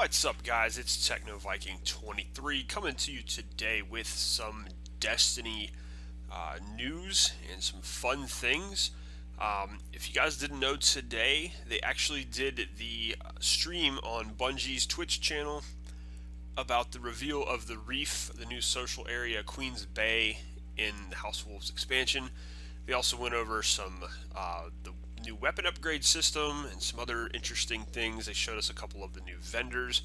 What's up, guys? It's Techno Viking 23 coming to you today with some Destiny news and some fun things. If you guys didn't know, today they actually did the stream on Bungie's Twitch channel about the reveal of the Reef, the new social area, Queens Bay, in the House of Wolves expansion. They also went over some the new weapon upgrade system and some other interesting things. They showed us a couple of the new vendors.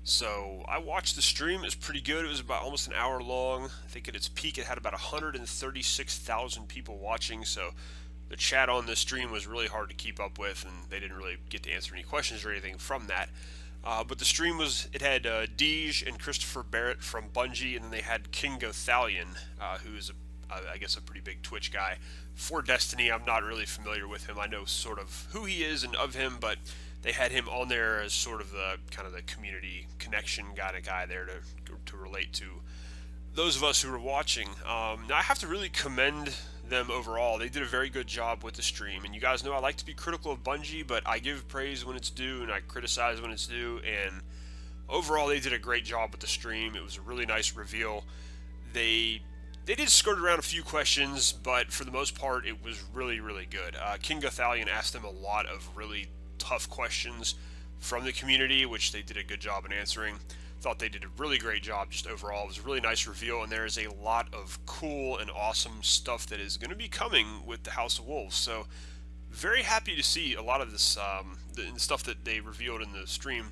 So I watched the stream. It was pretty good. It was about almost an hour long. I think at its peak it had about 136,000 people watching. So the chat on the stream was really hard to keep up with, and they didn't really get to answer any questions or anything from that. But the stream it had Deej and Christopher Barrett from Bungie, and then they had King Gothalion, who is I guess a pretty big Twitch guy for Destiny. I'm not really familiar with him. I know sort of who he is and of him, but they had him on there as sort of the kind of the community connection kind of guy there to relate to those of us who were watching. Now I have to really commend them overall. They did a very good job with the stream, and you guys know I like to be critical of Bungie, but I give praise when it's due and I criticize when it's due, and overall they did a great job with the stream. It was a really nice reveal. They did skirt around a few questions, but for the most part it was really, really good. King Gothalion asked them a lot of really tough questions from the community, which they did a good job in answering. Thought they did a really great job just overall. It was a really nice reveal, and there is a lot of cool and awesome stuff that is going to be coming with the House of Wolves. So very happy to see a lot of this the stuff that they revealed in the stream.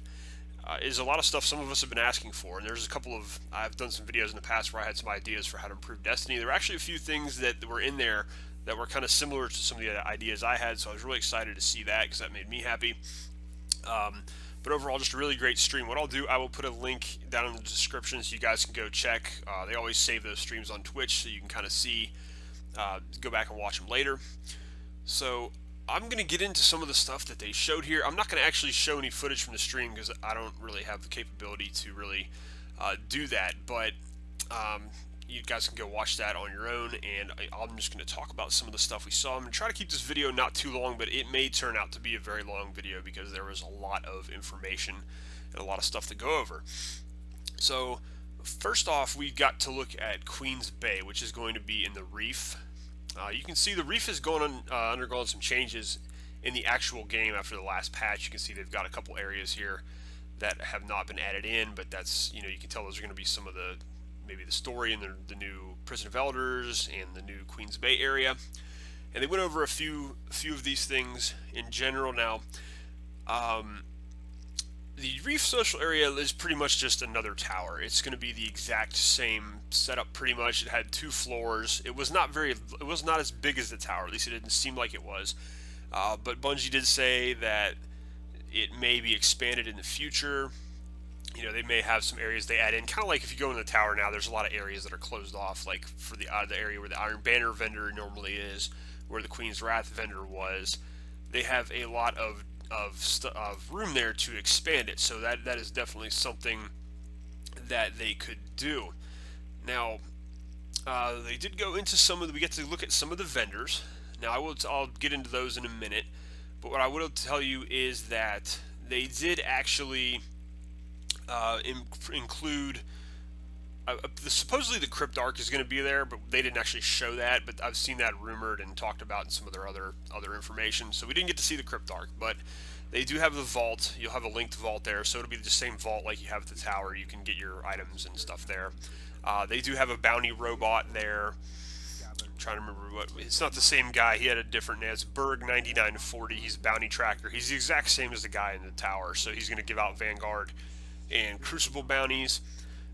Is a lot of stuff some of us have been asking for, and there's a couple of, I've done some videos in the past where I had some ideas for how to improve Destiny. There were actually a few things that were in there that were kind of similar to some of the ideas I had, so I was really excited to see that because that made me happy. But overall, just a really great stream. What I'll do, I will put a link down in the description so you guys can go check. They always save those streams on Twitch so you can kind of see, go back and watch them later. So I'm going to get into some of the stuff that they showed here. I'm not going to actually show any footage from the stream because I don't really have the capability to really do that, but you guys can go watch that on your own, and I'm just going to talk about some of the stuff we saw. I'm going to try to keep this video not too long, but it may turn out to be a very long video because there was a lot of information and a lot of stuff to go over. So first off, we got to look at Queens Bay, which is going to be in the Reef. You can see the Reef has undergone some changes in the actual game after the last patch. You can see they've got a couple areas here that have not been added in, but that's, you can tell those are going to be some of maybe the story in the new Prison of Elders and the new Queens Bay area. And they went over a few of these things in general. Now, the Reef social area is pretty much just another tower. It's going to be the exact same setup pretty much. It had 2 floors. It was not as big as the tower, at least it didn't seem like it was. But Bungie did say that it may be expanded in the future. They may have some areas they add in, kind of like if you go in the tower now, there's a lot of areas that are closed off, like for the area where the Iron Banner vendor normally is, where the Queen's Wrath vendor was. They have a lot of room there to expand it, so that is definitely something that they could do. Now, they did go into we get to look at some of the vendors. Now, I'll get into those in a minute, but what I will tell you is that they did actually include supposedly the Cryptarch is going to be there, but they didn't actually show that. But I've seen that rumored and talked about in some of their other information. So we didn't get to see the Cryptarch, but they do have the vault. You'll have a linked vault there, so it'll be the same vault like you have at the tower. You can get your items and stuff there. They do have a bounty robot there. I'm trying to remember it's not the same guy. He had a different name. It's Berg 9940. He's a bounty tracker. He's the exact same as the guy in the tower, so he's going to give out Vanguard and Crucible bounties.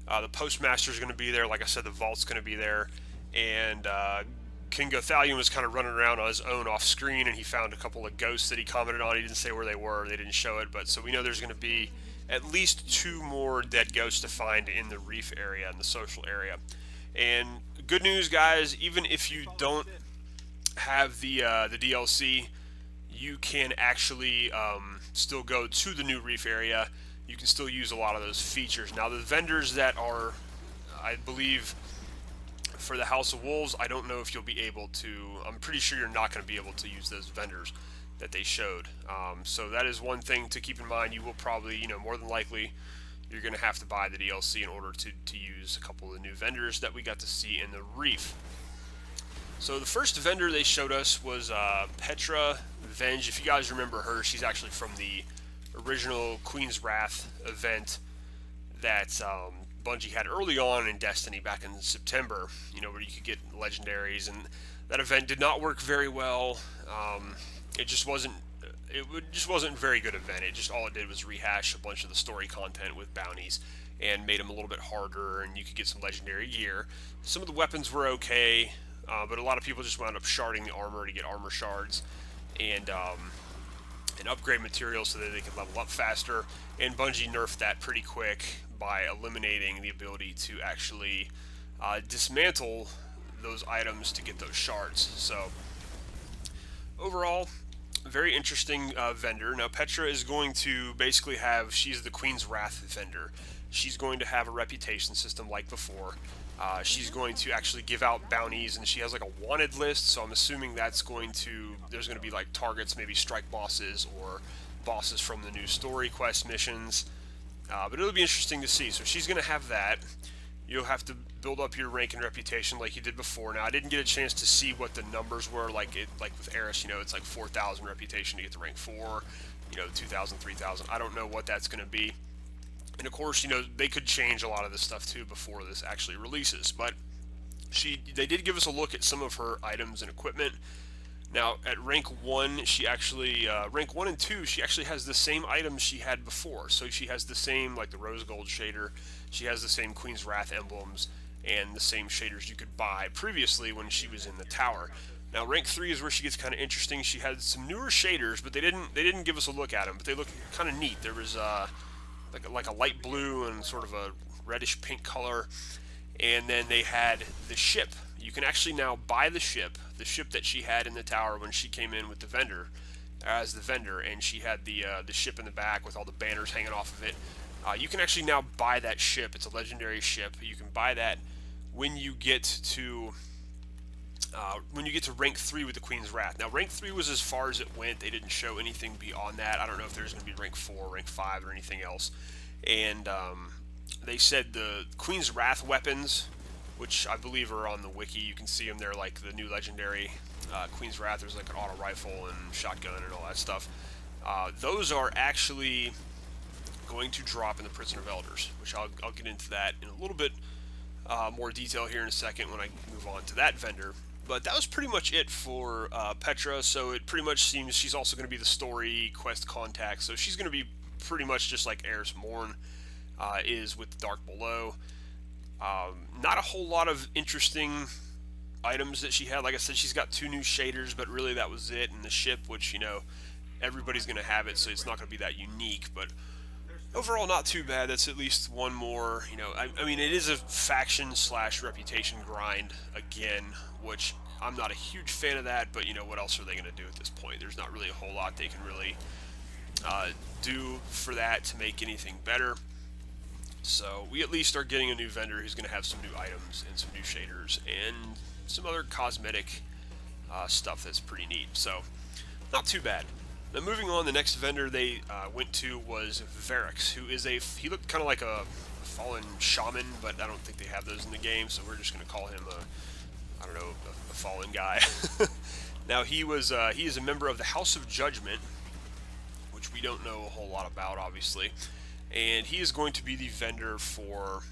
The Postmaster is going to be there. Like I said, the Vault's going to be there. And King Gothalion was kind of running around on his own off screen, and he found a couple of ghosts that he commented on. He didn't say where they were. They didn't show it. But so we know there's going to be at least 2 more dead ghosts to find in the Reef area, in the social area. And good news, guys, even if you don't have the DLC, you can actually still go to the new Reef area. You can still use a lot of those features. Now, the vendors that are, I believe, for the House of Wolves, I don't know if you'll be able to. I'm pretty sure you're not going to be able to use those vendors. that they showed. So that is one thing to keep in mind. You will probably, more than likely, you're going to have to buy the DLC in order to use a couple of the new vendors that we got to see in the Reef. So the first vendor they showed us was Petra Venge. If you guys remember her, she's actually from the original Queen's Wrath event that Bungie had early on in Destiny back in September, where you could get legendaries, and that event did not work very well. It just wasn't a very good event. It just, all it did was rehash a bunch of the story content with bounties and made them a little bit harder, and you could get some legendary gear. Some of the weapons were okay, but a lot of people just wound up sharding the armor to get armor shards and upgrade materials so that they could level up faster. And Bungie nerfed that pretty quick by eliminating the ability to actually dismantle those items to get those shards. So overall, very interesting vendor. Now Petra is going to basically she's the Queen's Wrath vendor. She's going to have a reputation system like before. She's going to actually give out bounties, and she has like a wanted list, so I'm assuming there's going to be like targets, maybe strike bosses or bosses from the new story quest missions. But it'll be interesting to see. So she's going to have that. You'll have to build up your rank and reputation like you did before. Now, I didn't get a chance to see what the numbers were, like with Eris, it's like 4,000 reputation to get to rank 4, 2,000, 3,000. I don't know what that's going to be. And of course, they could change a lot of this stuff too before this actually releases. But they did give us a look at some of her items and equipment. Now, at rank 1, she actually, rank 1 and 2, she actually has the same items she had before. So she has the same, like the rose gold shader, she has the same Queen's Wrath emblems, and the same shaders you could buy previously when she was in the tower. Now, rank 3 is where she gets kind of interesting. She had some newer shaders, but they didn't give us a look at them, but they look kind of neat. There was like a light blue and sort of a reddish pink color, and then they had the ship. You can actually now buy the ship that she had in the tower when she came in with the vendor, as the vendor, and she had the ship in the back with all the banners hanging off of it. You can actually now buy that ship. It's a legendary ship. You can buy that when you get to rank 3 with the Queen's Wrath. Now, rank 3 was as far as it went. They didn't show anything beyond that. I don't know if there's going to be rank 4, rank 5, or anything else. And they said the Queen's Wrath weapons, which I believe are on the wiki, you can see them there, like the new legendary Queen's Wrath. There's like an auto rifle and shotgun and all that stuff. Those are actually going to drop in the Prison of Elders, which I'll get into that in a little bit more detail here in a second when I move on to that vendor. But that was pretty much it for Petra. So it pretty much seems she's also going to be the story quest contact. So she's going to be pretty much just like Eris Morn is with Dark Below. Not a whole lot of interesting items that she had. Like I said, she's got 2 new shaders, but really that was it. And the ship, which, everybody's going to have it, so it's not going to be that unique. But overall, not too bad. That's at least one more, I mean, it is a faction/reputation grind again, which I'm not a huge fan of that, but, what else are they going to do at this point? There's not really a whole lot they can really do for that to make anything better. So we at least are getting a new vendor who's going to have some new items and some new shaders and some other cosmetic stuff that's pretty neat. So not too bad. Now moving on, the next vendor they went to was Varix, who is he looked kind of like a fallen shaman, but I don't think they have those in the game, so we're just going to call him a fallen guy. Now he is a member of the House of Judgment, which we don't know a whole lot about, obviously. And he is going to be the vendor for,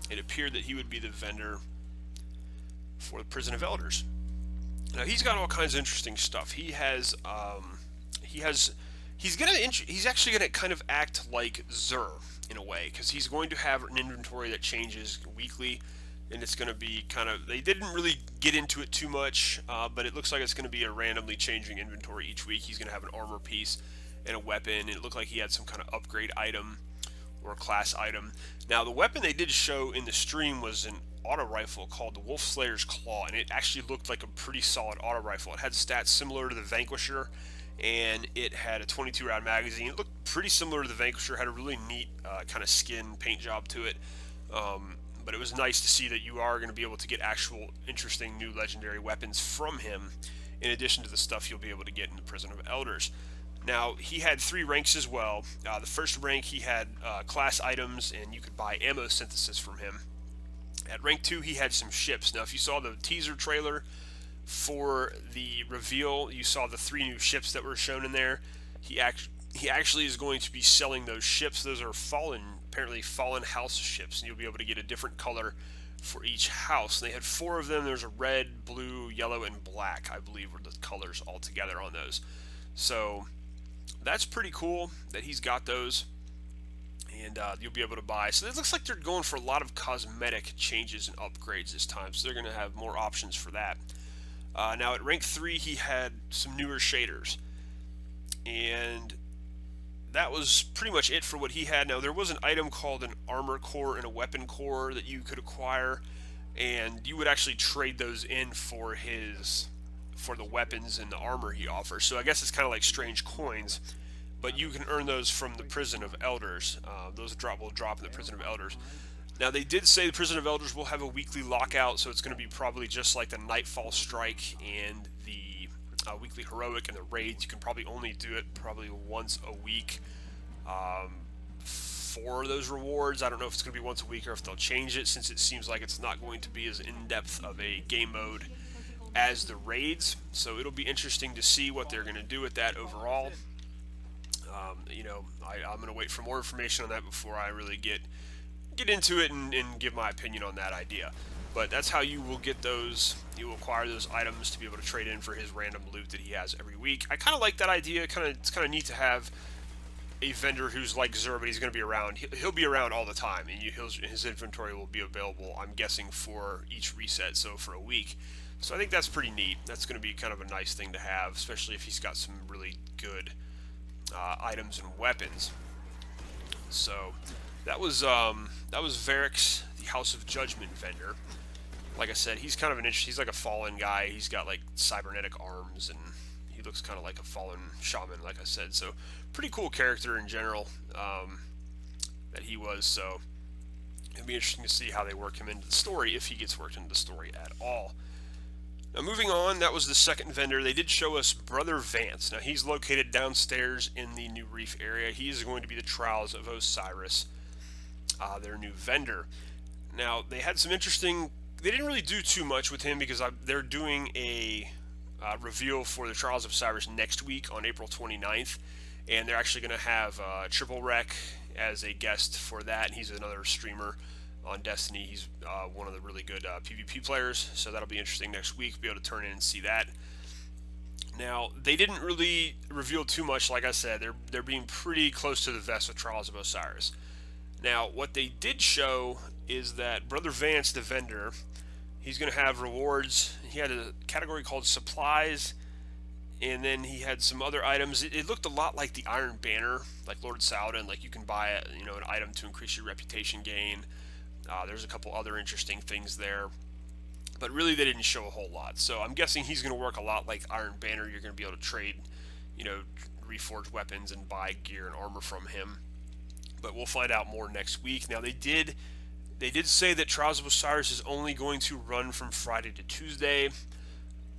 it appeared that he would be the vendor for the Prison of Elders. Now he's got all kinds of interesting stuff. He's actually gonna kind of act like Xur in a way, because he's going to have an inventory that changes weekly, and it's going to be they didn't really get into it too much, but it looks like it's going to be a randomly changing inventory each week. He's going to have an armor piece and a weapon. It looked like he had some kind of upgrade item or class item. Now the weapon they did show in the stream was an auto rifle called the Wolf Slayer's Claw, and it actually looked like a pretty solid auto rifle. It had stats similar to the Vanquisher, and it had a 22 round magazine. It looked pretty similar to the Vanquisher, had a really neat kind of skin paint job to it. But it was nice to see that you are going to be able to get actual interesting new legendary weapons from him in addition to the stuff you'll be able to get in the Prison of Elders. Now, he had 3 ranks as well. The first rank, he had class items, and you could buy ammo synthesis from him. At rank 2, he had some ships. Now, if you saw the teaser trailer for the reveal, you saw the 3 new ships that were shown in there. He actually is going to be selling those ships. Those are apparently fallen house ships, and you'll be able to get a different color for each house. They had 4 of them. There's a red, blue, yellow, and black, I believe, were the colors all together on those. So that's pretty cool that he's got those, and you'll be able to buy. So it looks like they're going for a lot of cosmetic changes and upgrades this time, so they're going to have more options for that. Now at rank 3, he had some newer shaders, and that was pretty much it for what he had. Now, there was an item called an armor core and a weapon core that you could acquire, and you would actually trade those in for the weapons and the armor he offers. So I guess it's kind of like strange coins, but you can earn those from the Prison of Elders. Those will drop in the Prison of Elders. Now, they did say the Prison of Elders will have a weekly lockout, so it's going to be probably just like the Nightfall Strike and the weekly heroic and the raids. You can probably only do it probably once a week for those rewards. I don't know if it's going to be once a week or if they'll change it, since it seems like it's not going to be as in-depth of a game mode as the raids. So it'll be interesting to see what they're going to do with that overall. I'm going to wait for more information on that before I really get into it and give my opinion on that idea. But that's how you will get those. You will acquire those items to be able to trade in for his random loot that he has every week. I kind of like that idea. It's kind of neat to have a vendor who's like Xur, but he's going to be around. He'll be around all the time, and his inventory will be available, I'm guessing, for each reset, so for a week. So I think that's pretty neat. That's going to be kind of a nice thing to have, especially if he's got some really good items and weapons. So that was Varric's, the House of Judgment vendor. Like I said, he's kind of he's like a fallen guy. He's got like cybernetic arms, and he looks kind of like a fallen shaman, like I said. So pretty cool character in general that he was. So it'll be interesting to see how they work him into the story, if he gets worked into the story at all. Now, moving on, that was the second vendor. They did show us Brother Vance. Now, he's located downstairs in the new Reef area. He is going to be the Trials of Osiris, their new vendor. Now, they had some interesting... They didn't really do too much with him because they're doing a reveal for the Trials of Osiris next week on April 29th, and they're actually going to have Triple Wreck as a guest for that, and he's another streamer on Destiny. He's one of the really good PvP players, so that'll be interesting next week, be able to turn in and see that. Now, they didn't really reveal too much. Like I said, they're being pretty close to the vest with Trials of Osiris. Now, what they did show is that Brother Vance, the vendor, he's going to have rewards. He had a category called supplies, and then he had some other items. It looked a lot like the Iron Banner, like Lord Saladin. Like, you can buy an item to increase your reputation gain. There's a couple other interesting things there, but really they didn't show a whole lot. So I'm guessing he's going to work a lot like Iron Banner. You're going to be able to trade, reforged weapons and buy gear and armor from him. But we'll find out more next week. Now, they did say that Trials of Osiris is only going to run from Friday to Tuesday.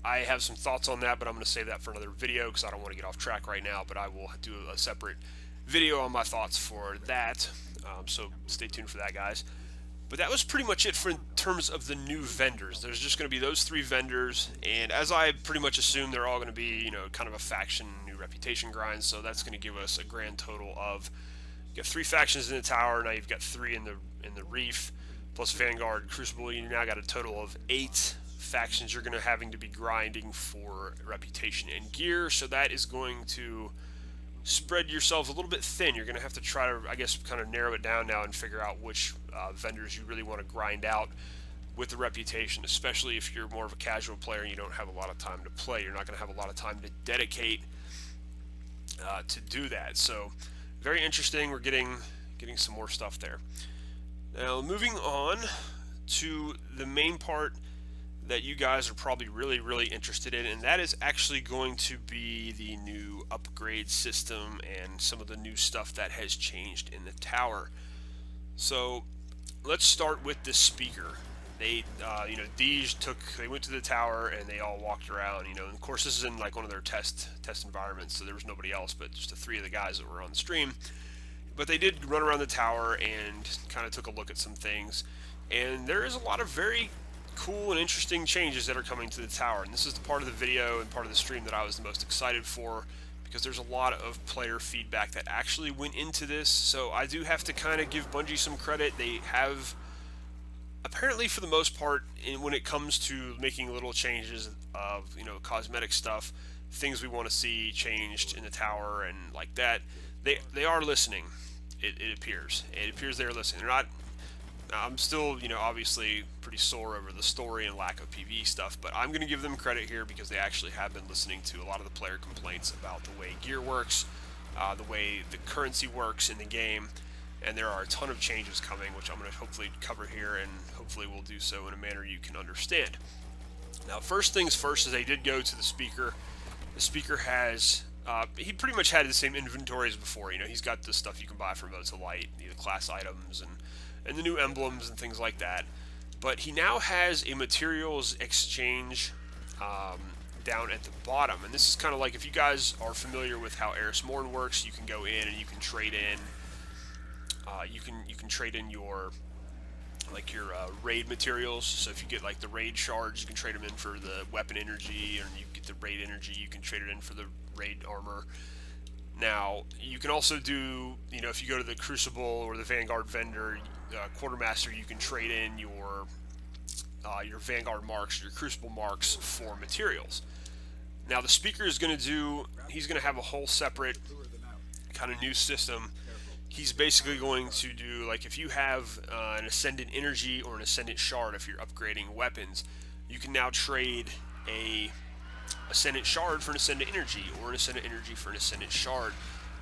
I have some thoughts on that, but I'm going to save that for another video because I don't want to get off track right now. But I will do a separate video on my thoughts for that. So stay tuned for that, guys. But that was pretty much it in terms of the new vendors. There's just going to be those 3 vendors, and as I pretty much assume, they're all going to be, kind of a faction, new reputation grind. So that's going to give us a grand total of, you got 3 factions in the tower. Now you've got 3 in the Reef, plus Vanguard, Crucible. You now got a total of 8 factions you're going to having to be grinding for reputation and gear. So that is going to spread yourself a little bit thin. You're going to have to try to, I guess, kind of narrow it down now and figure out which vendors you really want to grind out with the reputation, especially if you're more of a casual player and you don't have a lot of time to play. You're not going to have a lot of time to dedicate to do that. So very interesting. We're getting some more stuff there. Now, moving on to the main part that you guys are probably really, really interested in, and that is actually going to be the new upgrade system and some of the new stuff that has changed in the tower. So let's start with the speaker. They, they went to the tower and they all walked around, and of course this is in like one of their test environments, so there was nobody else but just the three of the guys that were on the stream. But they did run around the tower and kind of took a look at some things, and there is a lot of very cool and interesting changes that are coming to the tower, and this is the part of the video and part of the stream that I was the most excited for, because there's a lot of player feedback that actually went into this. So I do have to kind of give Bungie some credit. They have, apparently for the most part, when it comes to making little changes of cosmetic stuff, things we want to see changed in the tower and like that, they are listening. It appears they're listening. They're not. I'm still obviously pretty sore over the story and lack of PvE stuff, but I'm going to give them credit here because they actually have been listening to a lot of the player complaints about the way gear works, the way the currency works in the game. And there are a ton of changes coming, which I'm going to hopefully cover here, and hopefully we'll do so in a manner you can understand. Now, first things first is they did go to the speaker. The speaker has, he pretty much had the same inventory as before. He's got the stuff you can buy from Modes of Light, the class items, and the new emblems and things like that. But he now has a materials exchange down at the bottom. And this is kind of like, if you guys are familiar with how Eris Morn works, you can go in and you can trade in you can trade in your raid materials. So if you get like the raid shards, you can trade them in for the weapon energy, and you get the raid energy, you can trade it in for the raid armor. Now you can also do, if you go to the Crucible or the Vanguard vendor, Quartermaster, you can trade in your Vanguard marks, your Crucible marks for materials. Now the speaker is going to he's going to have a whole separate kind of new system. He's basically going to do, like, if you have an Ascendant Energy or an Ascendant Shard, if you're upgrading weapons, you can now trade a Ascendant Shard for an Ascendant Energy, or an Ascendant Energy for an Ascendant Shard.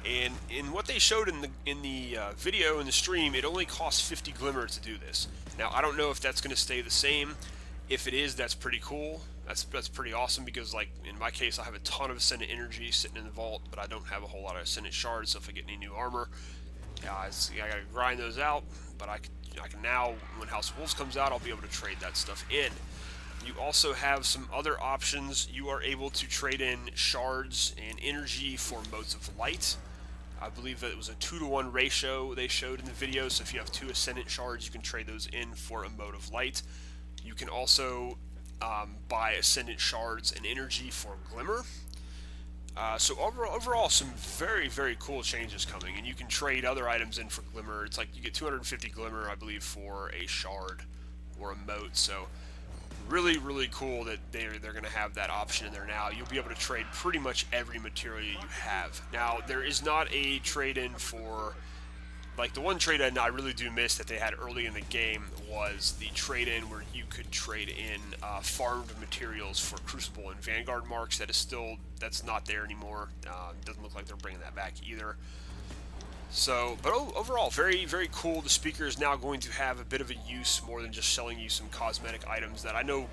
And in what they showed in the video in the stream, it only costs 50 Glimmer to do this. Now, I don't know if that's going to stay the same. If it is, that's pretty cool. That's pretty awesome, because, like, in my case, I have a ton of Ascendant Energy sitting in the vault, but I don't have a whole lot of Ascendant Shards, so if I get any new armor, I gotta grind those out. But I can now, when House of Wolves comes out, I'll be able to trade that stuff in. You also have some other options. You are able to trade in shards and energy for Modes of Light. I believe that it was a 2-to-1 ratio they showed in the video, so if you have 2 Ascendant Shards, you can trade those in for a Mode of Light. You can also buy Ascendant Shards and energy for Glimmer. So overall, some very, very cool changes coming, and you can trade other items in for Glimmer. It's like you get 250 Glimmer, I believe, for a Shard or a Mote. So really, really cool that they're going to have that option in there now. You'll be able to trade pretty much every material you have. Now, there is not a trade-in for, like, the one trade-in I really do miss that they had early in the game was the trade-in where you could trade in farmed materials for Crucible and Vanguard marks. That's not there anymore. Doesn't look like they're bringing that back either. So, but overall, very, very cool. The speaker is now going to have a bit of a use more than just selling you some cosmetic items that I know,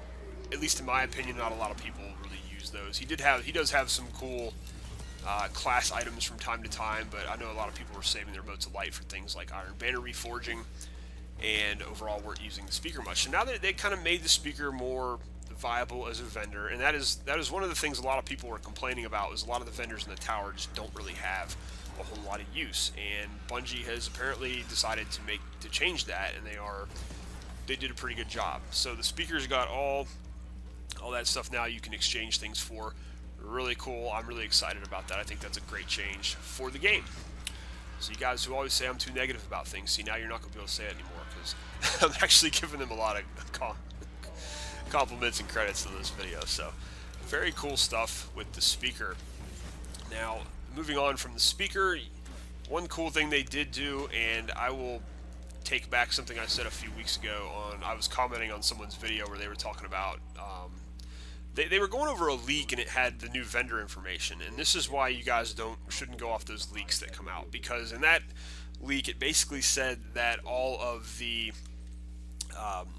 at least in my opinion, not a lot of people really use those. He does have some cool class items from time to time, but I know a lot of people were saving their Motes of Light for things like Iron Banner reforging, and overall weren't using the speaker much. So now that they kind of made the speaker more viable as a vendor, and that is one of the things a lot of people were complaining about, was a lot of the vendors in the tower just don't really have a whole lot of use, and Bungie has apparently decided to change that, and they did a pretty good job. So the speaker's got all that stuff now you can exchange things for. Really cool. I'm really excited about that. I think that's a great change for the game. So you guys who always say I'm too negative about things, see, now you're not going to be able to say it anymore, because I'm actually giving them a lot of compliments and credits to this video. So very cool stuff with the speaker. Now, moving on from the speaker, one cool thing they did do, and I will take back something I said a few weeks ago I was commenting on someone's video where they were talking about they were going over a leak, and it had the new vendor information, and this is why you guys shouldn't go off those leaks that come out, because in that leak it basically said that all of the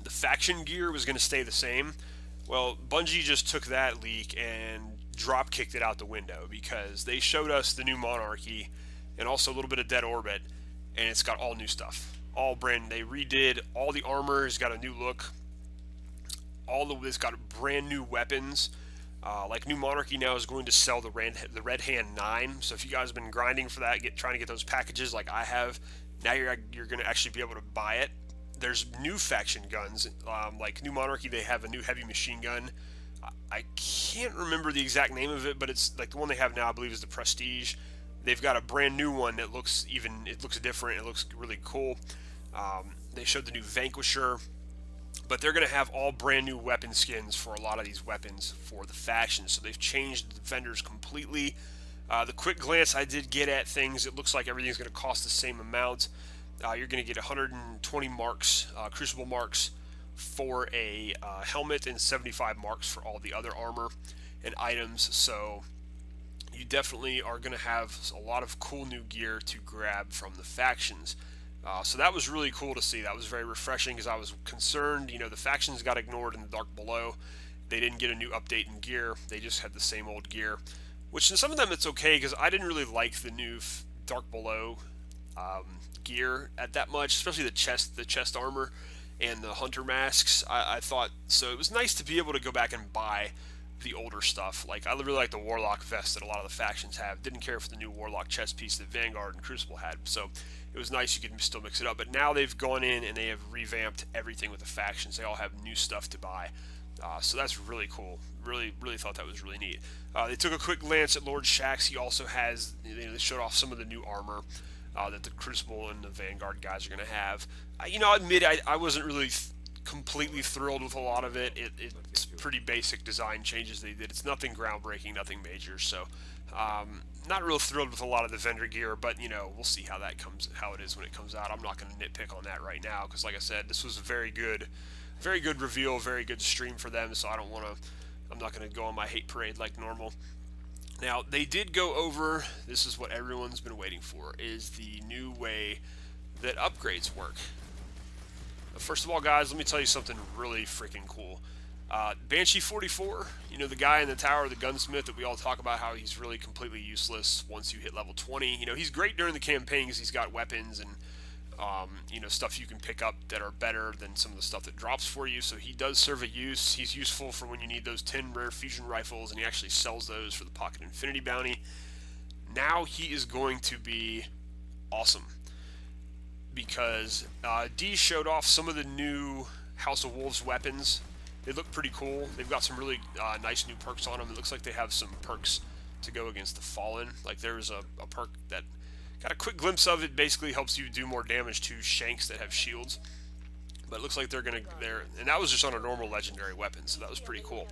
faction gear was going to stay the same. Well, Bungie just took that leak and drop kicked it out the window, because they showed us the new Monarchy and also a little bit of Dead Orbit, and it's got all new stuff, all brand. They redid all the armor, has got a new look. it's got brand new weapons. Like New Monarchy now is going to sell the Red Hand 9. So if you guys have been grinding for that, trying to get those packages like I have, now you're going to actually be able to buy it. There's new faction guns. Like New Monarchy, they have a new heavy machine gun. I can't remember the exact name of it, but it's like the one they have now, I believe, is the Prestige. They've got a brand new one that looks different. It looks really cool. They showed the new Vanquisher, but they're going to have all brand new weapon skins for a lot of these weapons for the factions. So they've changed the vendors completely. The quick glance I did get at things, it looks like everything's going to cost the same amount. You're going to get 120 marks, Crucible marks, for a helmet, and 75 marks for all the other armor and items. So you definitely are going to have a lot of cool new gear to grab from the factions. So that was really cool to see. That was very refreshing, because I was concerned, the factions got ignored in the Dark Below. They didn't get a new update in gear. They just had the same old gear, which in some of them it's okay, because I didn't really like the new Dark Below gear at that much, especially the chest armor and the hunter masks. I thought so. It was nice to be able to go back and buy the older stuff. Like, I really like the Warlock vest that a lot of the factions have. Didn't care for the new Warlock chest piece that Vanguard and Crucible had. So it was nice you could still mix it up. But now they've gone in and they have revamped everything with the factions. They all have new stuff to buy. So that's really cool. Really thought that was really neat. They took a quick glance at Lord Shaxx. He also has, they showed off some of the new armor that the Crucible and the Vanguard guys are going to have. I'll admit I wasn't really completely thrilled with a lot of it. It's pretty basic design changes they did. It's nothing groundbreaking, nothing major. So not real thrilled with a lot of the vendor gear, but we'll see how it is when it comes out. I'm not going to nitpick on that right now, because like I said, this was a very good reveal, very good stream for them. So I'm not going to go on my hate parade like normal. Now, they did go over, this is what everyone's been waiting for, is the new way that upgrades work. First of all, guys, let me tell you something really freaking cool. Banshee 44, the guy in the tower, the gunsmith that we all talk about how he's really completely useless once you hit level 20. He's great during the campaign because he's got weapons and stuff you can pick up that are better than some of the stuff that drops for you. So he does serve a use. He's useful for when you need those 10 rare fusion rifles, and he actually sells those for the Pocket Infinity bounty. Now he is going to be awesome, because D showed off some of the new House of Wolves weapons. They look pretty cool. They've got some really nice new perks on them. It looks like they have some perks to go against the Fallen. Like, there's a perk that got a quick glimpse of. It basically helps you do more damage to shanks that have shields. But it looks like and that was just on a normal legendary weapon, so that was pretty cool.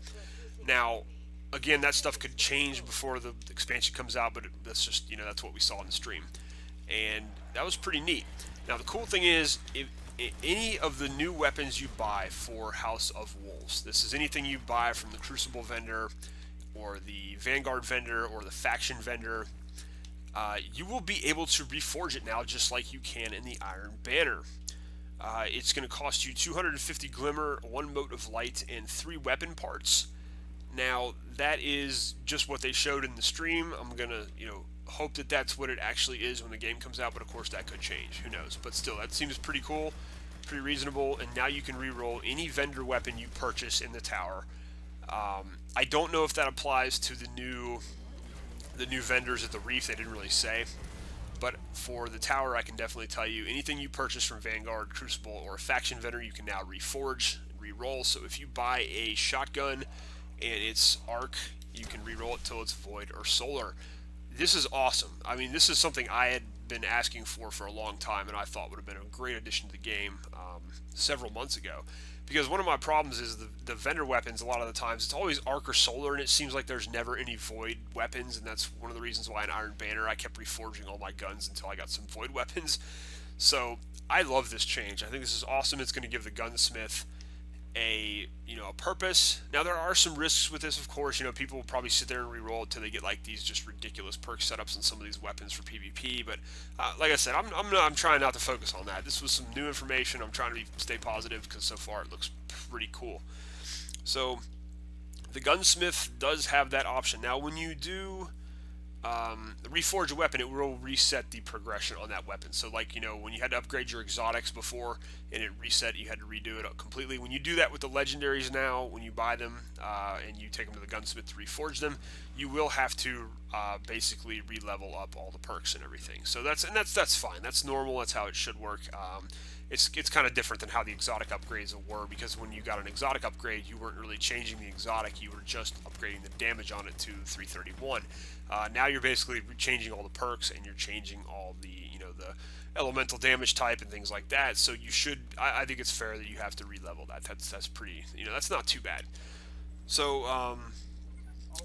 Now, again, that stuff could change before the expansion comes out, but that's just, that's what we saw in the stream. And that was pretty neat. Now, the cool thing is, if any of the new weapons you buy for House of Wolves, this is anything you buy from the Crucible vendor, or the Vanguard vendor, or the Faction vendor, you will be able to reforge it now, just like you can in the Iron Banner. It's going to cost you 250 Glimmer, 1 Mote of Light, and 3 weapon parts. Now, that is just what they showed in the stream. I'm going to, hope that that's what it actually is when the game comes out, but of course that could change. Who knows? But still, that seems pretty cool, pretty reasonable, and now you can reroll any vendor weapon you purchase in the tower. I don't know if that applies to the new vendors at the Reef. They didn't really say. But for the tower, I can definitely tell you, anything you purchase from Vanguard, Crucible, or a Faction vendor, you can now reforge and re-roll. So if you buy a shotgun and it's arc, you can re-roll it till it's void or solar. This is awesome. I mean, this is something I had been asking for a long time, and I thought would have been a great addition to the game several months ago. Because one of my problems is the vendor weapons, a lot of the times, it's always arc or solar, and it seems like there's never any void weapons, and that's one of the reasons why in Iron Banner I kept reforging all my guns until I got some void weapons. So I love this change. I think this is awesome. It's going to give the gunsmith a purpose. Now, there are some risks with this, of course. People will probably sit there and re-roll until they get like these just ridiculous perk setups on some of these weapons for PvP. But like I said, I'm trying not to focus on that. This was some new information. I'm trying to stay positive because so far it looks pretty cool. So the gunsmith does have that option. Now, when you do reforge a weapon, it will reset the progression on that weapon. So like, when you had to upgrade your exotics before and it reset, you had to redo it completely. When you do that with the legendaries now, when you buy them and you take them to the gunsmith to reforge them, you will have to basically re-level up all the perks and everything. So that's fine. That's normal. That's how it should work. It's kind of different than how the exotic upgrades were, because when you got an exotic upgrade, you weren't really changing the exotic, you were just upgrading the damage on it to 331. Now you're basically changing all the perks, and you're changing all the the elemental damage type and things like that. So you should, I think it's fair that you have to re-level that. That's pretty, that's not too bad. So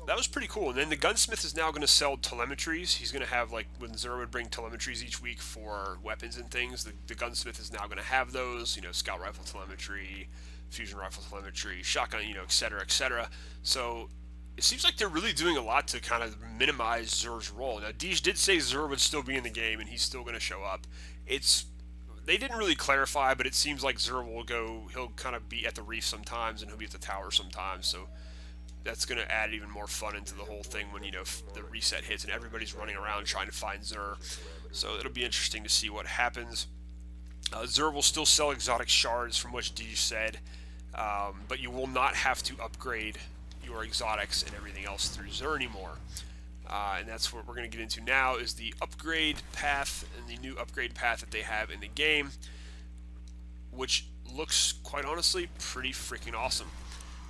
that was pretty cool. And then the gunsmith is now going to sell telemetries. He's going to have, like, when Xur would bring telemetries each week for weapons and things, the gunsmith is now going to have those, scout rifle telemetry, fusion rifle telemetry, shotgun, etc., etc. So it seems like they're really doing a lot to kind of minimize Xur's role. Now, Deej did say Xur would still be in the game, and he's still going to show up. They didn't really clarify, but it seems like Xur he'll kind of be at the reef sometimes, and he'll be at the tower sometimes, so that's going to add even more fun into the whole thing when, the reset hits and everybody's running around trying to find Xur. So it'll be interesting to see what happens. Xur will still sell exotic shards, from what Deej said, but you will not have to upgrade your exotics and everything else through Xur anymore. And that's what we're going to get into now, is the upgrade path, and the new upgrade path that they have in the game, which looks, quite honestly, pretty freaking awesome.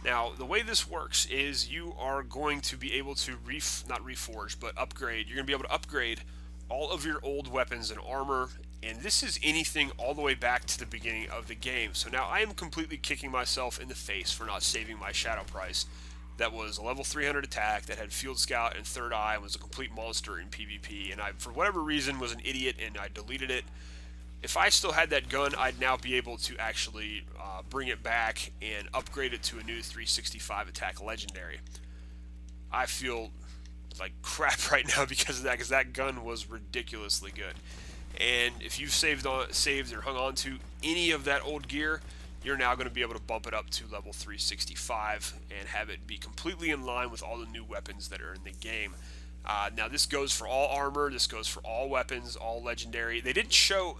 Now, the way this works is you are going to be able to not reforge, but upgrade. You're going to be able to upgrade all of your old weapons and armor, and this is anything all the way back to the beginning of the game. So now I am completely kicking myself in the face for not saving my Shadow Price. That was a level 300 attack, that had Field Scout and Third Eye, and was a complete monster in PvP, and I, for whatever reason, was an idiot and I deleted it. If I still had that gun, I'd now be able to actually bring it back and upgrade it to a new 365 attack legendary. I feel like crap right now because of that, because that gun was ridiculously good. And if you've saved or hung on to any of that old gear, you're now going to be able to bump it up to level 365 and have it be completely in line with all the new weapons that are in the game. Now this goes for all armor, this goes for all weapons, all legendary. They didn't show...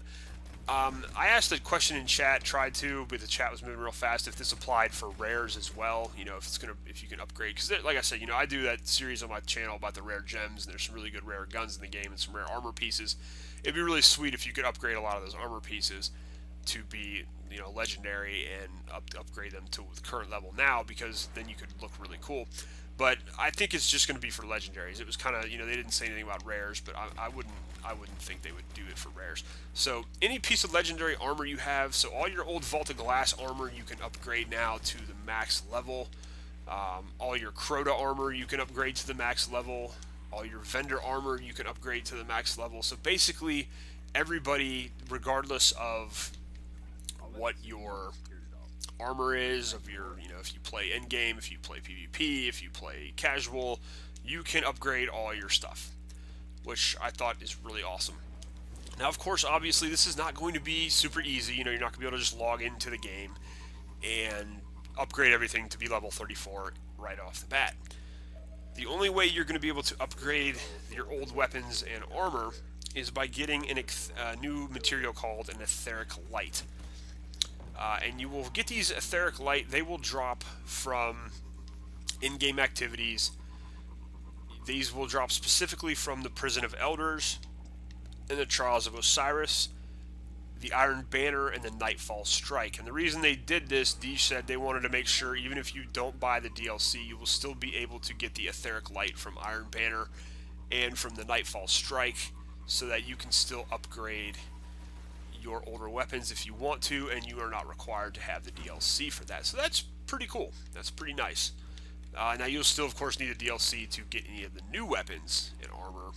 I asked a question in chat, tried to, but the chat was moving real fast, if this applied for rares as well, if you can upgrade, because like I said, I do that series on my channel about the rare gems, and there's some really good rare guns in the game and some rare armor pieces. It'd be really sweet if you could upgrade a lot of those armor pieces to be, legendary, and upgrade them to the current level now, because then you could look really cool. But I think it's just going to be for legendaries. It was kind of, they didn't say anything about rares, but I wouldn't think they would do it for rares. So any piece of legendary armor you have, so all your old Vault of Glass armor you can upgrade now to the max level. All your Crota armor you can upgrade to the max level. All your vendor armor you can upgrade to the max level. So basically everybody, regardless of what your armor is, of your, if you play endgame, if you play PvP, if you play casual, you can upgrade all your stuff, which I thought is really awesome. Now, of course, obviously, this is not going to be super easy. You're not going to be able to just log into the game and upgrade everything to be level 34 right off the bat. The only way you're going to be able to upgrade your old weapons and armor is by getting a new material called an etheric light. And you will get these etheric light. They will drop from in-game activities. These will drop specifically from the Prison of Elders, and the Trials of Osiris, the Iron Banner, and the Nightfall Strike. And the reason they did this, Deej said they wanted to make sure even if you don't buy the DLC, you will still be able to get the etheric light from Iron Banner and from the Nightfall Strike, so that you can still upgrade your older weapons if you want to, and you are not required to have the DLC for that. So that's pretty cool. That's pretty nice. Now you'll still, of course, need a DLC to get any of the new weapons and armor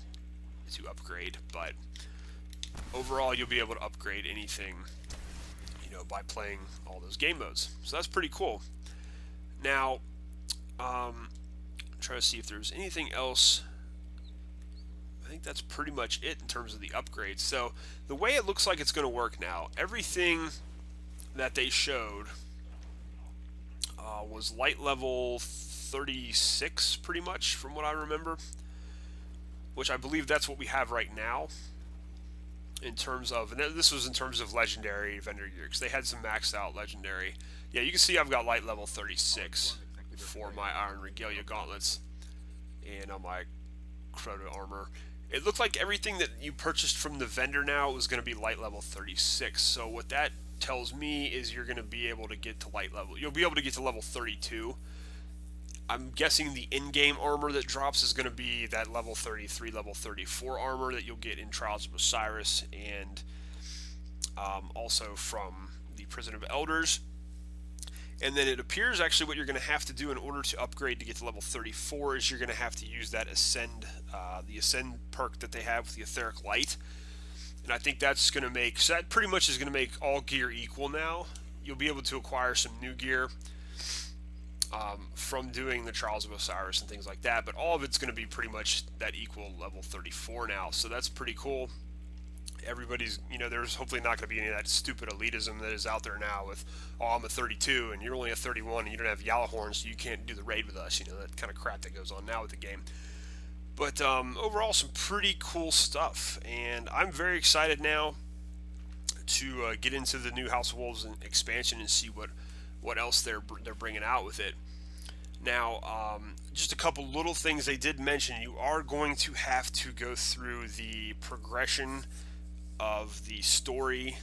to upgrade, but overall you'll be able to upgrade anything, by playing all those game modes. So that's pretty cool. Now, I'm trying to see if there's anything else. I think that's pretty much it in terms of the upgrades. So the way it looks like it's going to work now, everything that they showed was light level 36 pretty much, from what I remember. which I believe that's what we have right now in terms of, and this was in terms of legendary vendor gear, because they had some maxed out legendary. Yeah, you can see I've got light level 36 for my Iron Regalia gauntlets and on my Crota armor. It looked like everything that you purchased from the vendor now was going to be light level 36. So what that tells me is you're going to be able to get to light level. You'll be able to get to level 32. I'm guessing the in-game armor that drops is going to be that level 33, level 34 armor that you'll get in Trials of Osiris, and also from the Prison of Elders. And then it appears actually what you're going to have to do in order to upgrade to get to level 34 is you're going to have to use that Ascend, the Ascend perk that they have with the Etheric Light. And I think that's going to make, so that pretty much is going to make all gear equal now. You'll be able to acquire some new gear from doing the Trials of Osiris and things like that, but all of it's going to be pretty much that equal level 34 now, so that's pretty cool. Everybody's, there's hopefully not going to be any of that stupid elitism that is out there now with, oh, I'm a 32 and you're only a 31 and you don't have Yalahorn, so you can't do the raid with us, that kind of crap that goes on now with the game. But overall, some pretty cool stuff, and I'm very excited now to get into the new House of Wolves expansion and see what else they're bringing out with it. Now, just a couple little things they did mention. You are going to have to go through the progression of the story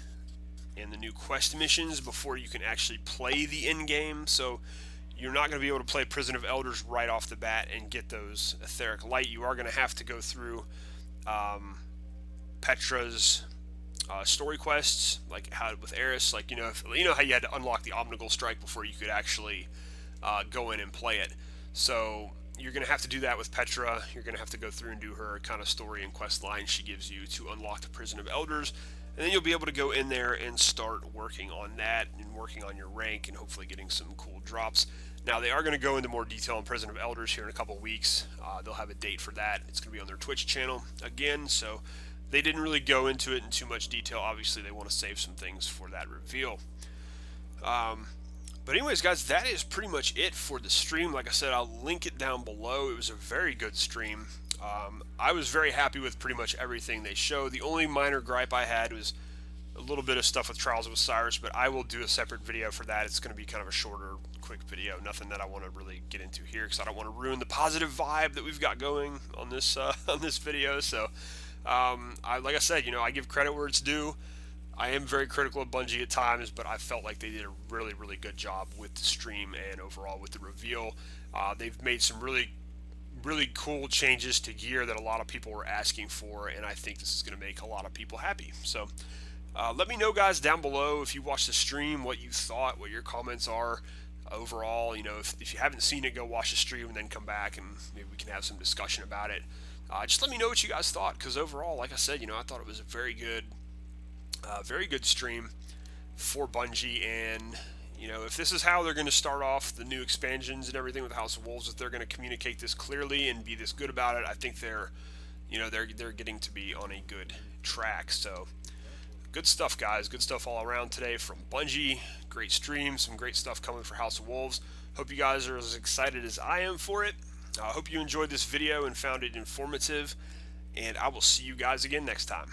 and the new quest missions before you can actually play the end game. So you're not going to be able to play Prison of Elders right off the bat and get those Etheric Light. You are going to have to go through Petra's story quests, like how with Eris, like how you had to unlock the Omnigul Strike before you could actually go in and play it. So you're going to have to do that with Petra. You're going to have to go through and do her kind of story and quest line she gives you to unlock the Prison of Elders, and then you'll be able to go in there and start working on that and working on your rank and hopefully getting some cool drops. Now, they are going to go into more detail on Prison of Elders here in a couple weeks. They'll have a date for that. It's going to be on their Twitch channel again, so they didn't really go into it in too much detail. Obviously, they want to save some things for that reveal. But anyways, guys, that is pretty much it for the stream. Like I said, I'll link it down below. It was a very good stream. I was very happy with pretty much everything they showed. The only minor gripe I had was a little bit of stuff with Trials of Osiris, but I will do a separate video for that. It's going to be kind of a shorter, quick video. Nothing that I want to really get into here because I don't want to ruin the positive vibe that we've got going on this on this video. So, like I said, I give credit where it's due. I am very critical of Bungie at times, but I felt like they did a really, really good job with the stream and overall with the reveal. They've made some really, really cool changes to gear that a lot of people were asking for, and I think this is going to make a lot of people happy. So let me know, guys, down below if you watched the stream, what you thought, what your comments are overall. If you haven't seen it, go watch the stream and then come back and maybe we can have some discussion about it. Just let me know what you guys thought, because overall, like I said, I thought it was a very good stream for Bungie, and if this is how they're going to start off the new expansions and everything with House of Wolves, if they're going to communicate this clearly and be this good about it, I think they're getting to be on a good track. So good stuff, guys. Good stuff all around today from Bungie. Great stream, some great stuff coming for House of Wolves. Hope you guys are as excited as I am for it. I hope you enjoyed this video and found it informative, and I will see you guys again next time.